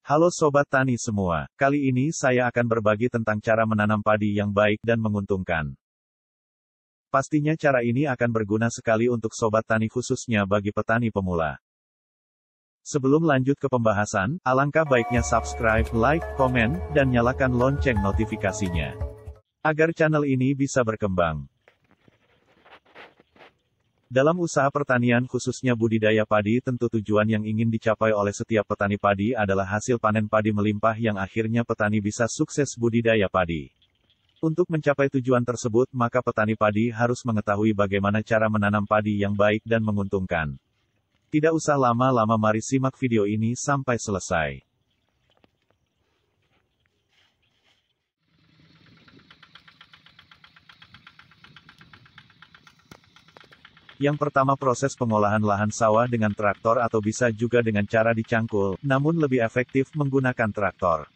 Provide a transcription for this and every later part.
Halo Sobat Tani semua, kali ini saya akan berbagi tentang cara menanam padi yang baik dan menguntungkan. Pastinya cara ini akan berguna sekali untuk Sobat Tani khususnya bagi petani pemula. Sebelum lanjut ke pembahasan, alangkah baiknya subscribe, like, komen, dan nyalakan lonceng notifikasinya. Agar channel ini bisa berkembang. Dalam usaha pertanian khususnya budidaya padi tentu tujuan yang ingin dicapai oleh setiap petani padi adalah hasil panen padi melimpah yang akhirnya petani bisa sukses budidaya padi. Untuk mencapai tujuan tersebut maka petani padi harus mengetahui bagaimana cara menanam padi yang baik dan menguntungkan. Tidak usah lama-lama, mari simak video ini sampai selesai. Yang pertama, proses pengolahan lahan sawah dengan traktor atau bisa juga dengan cara dicangkul, namun lebih efektif menggunakan traktor.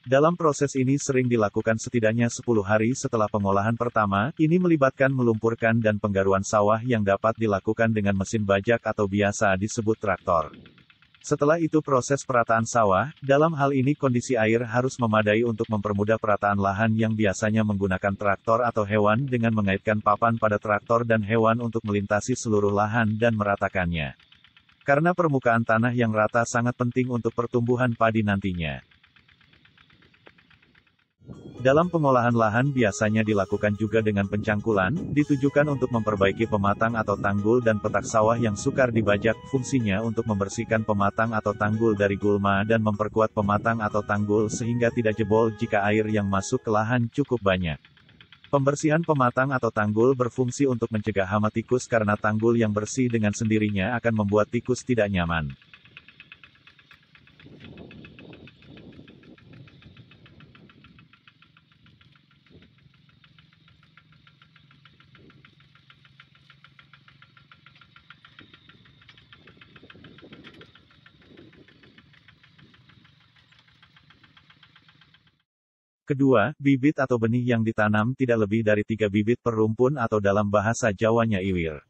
Dalam proses ini sering dilakukan setidaknya 10 hari setelah pengolahan pertama, ini melibatkan melumpurkan dan penggaruan sawah yang dapat dilakukan dengan mesin bajak atau biasa disebut traktor. Setelah itu proses perataan sawah, dalam hal ini kondisi air harus memadai untuk mempermudah perataan lahan yang biasanya menggunakan traktor atau hewan dengan mengaitkan papan pada traktor dan hewan untuk melintasi seluruh lahan dan meratakannya. Karena permukaan tanah yang rata sangat penting untuk pertumbuhan padi nantinya. Dalam pengolahan lahan biasanya dilakukan juga dengan pencangkulan, ditujukan untuk memperbaiki pematang atau tanggul dan petak sawah yang sukar dibajak, fungsinya untuk membersihkan pematang atau tanggul dari gulma dan memperkuat pematang atau tanggul sehingga tidak jebol jika air yang masuk ke lahan cukup banyak. Pembersihan pematang atau tanggul berfungsi untuk mencegah hama tikus karena tanggul yang bersih dengan sendirinya akan membuat tikus tidak nyaman. Kedua, bibit atau benih yang ditanam tidak lebih dari 3 bibit per rumpun atau dalam bahasa Jawanya iwir.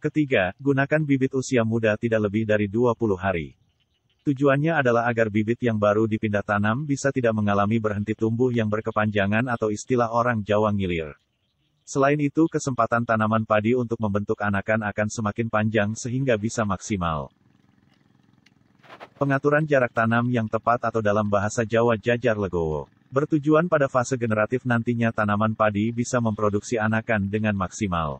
Ketiga, gunakan bibit usia muda tidak lebih dari 20 hari. Tujuannya adalah agar bibit yang baru dipindah tanam bisa tidak mengalami berhenti tumbuh yang berkepanjangan atau istilah orang Jawa ngilir. Selain itu kesempatan tanaman padi untuk membentuk anakan akan semakin panjang sehingga bisa maksimal. Pengaturan jarak tanam yang tepat atau dalam bahasa Jawa jajar legowo. Bertujuan pada fase generatif nantinya tanaman padi bisa memproduksi anakan dengan maksimal.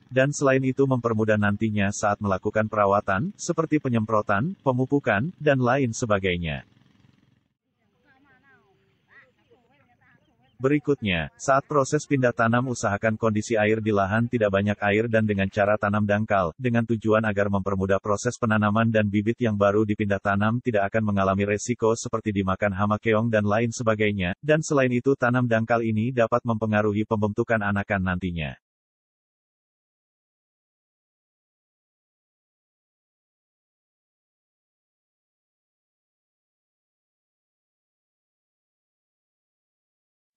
Dan selain itu mempermudah nantinya saat melakukan perawatan, seperti penyemprotan, pemupukan, dan lain sebagainya. Berikutnya, saat proses pindah tanam usahakan kondisi air di lahan tidak banyak air dan dengan cara tanam dangkal, dengan tujuan agar mempermudah proses penanaman dan bibit yang baru dipindah tanam tidak akan mengalami resiko seperti dimakan hama keong dan lain sebagainya, dan selain itu tanam dangkal ini dapat mempengaruhi pembentukan anakan nantinya.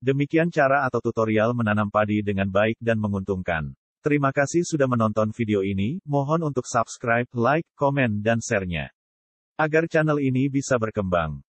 Demikian cara atau tutorial menanam padi dengan baik dan menguntungkan. Terima kasih sudah menonton video ini, mohon untuk subscribe, like, komen dan share-nya. Agar channel ini bisa berkembang.